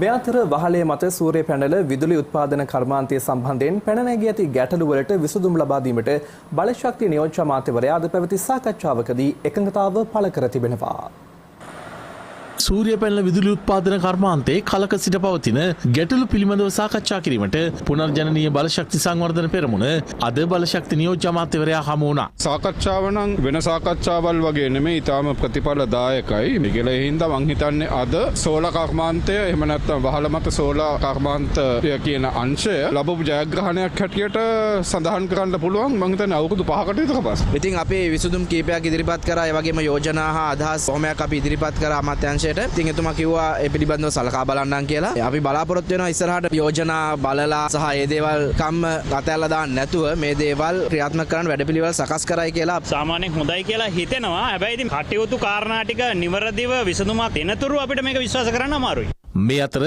මේ අතර වහලේ මත සූර්ය පැනල විදුලි උත්පාදන කර්මාන්තය සම්බන්ධයෙන් පැන නැගී ඇති ගැටලු වලට විසඳුම් ලබා දීමට බලශක්ති නියෝජ්‍ය අමාත්‍යවරයා අද පැවති සාකච්ඡාවකදී එකඟතාව පළ කර තිබෙනවා. සූර්ය පැනල විදුලි උත්පාදන කර්මාන්තයේ කලක සිට පවතින ගැටලු පිළිබඳව සාකච්ඡා කිරීමට පුනර්ජනනීය බලශක්ති සංවර්ධන පෙරමුණ අද බලශක්ති නියෝජ්‍ය අමාත්‍යවරයා හමු වුණා. සාකච්ඡාව නම් වෙන සාකච්ඡාවල් වගේ නෙමෙයි ඊටාම ප්‍රතිඵලදායකයි. මේකල හින්දා මං හිතන්නේ අද සෝලා කර්මාන්තය එහෙම නැත්නම් වහල මත සෝලා කර්මාන්තය කියන අංශය ලැබපු ජයග්‍රහණයක් හැටියට සඳහන් කරන්න පුළුවන්. මං හිතන්නේ අවුරුදු 5කට විතර පස්සේ. ඉතින් අපි විසඳුම් කීපයක් ඉදිරිපත් කරා. ඒ වගේම යෝජනා හා අදහස් කොහොමයක් අපි ඉදිරිපත් කරා අමාත්‍යාංශයට. ඉතින් එතුමා කිව්වා ඒ පිළිබඳව සලකා බලන්නම් කියලා. අපි බලාපොරොත්තු වෙනවා ඉස්සරහට යෝජනා බලලා සහ ඒ දේවල් කම්ම අතහැරලා දාන්න නැතුව මේ දේවල් ක්‍රියාත්මක කරන්න වැඩපිළිවෙල සකස් කරයි කියලා සාමාන්‍යයෙන් හොඳයි කියලා හිතෙනවා. හැබැයි ඉතින් කටයුතු කාරණා ටික නිවැරදිව විසඳුමක් දෙනතුරු අපිට මේක විශ්වාස කරන්න අමාරුයි. මේ අතර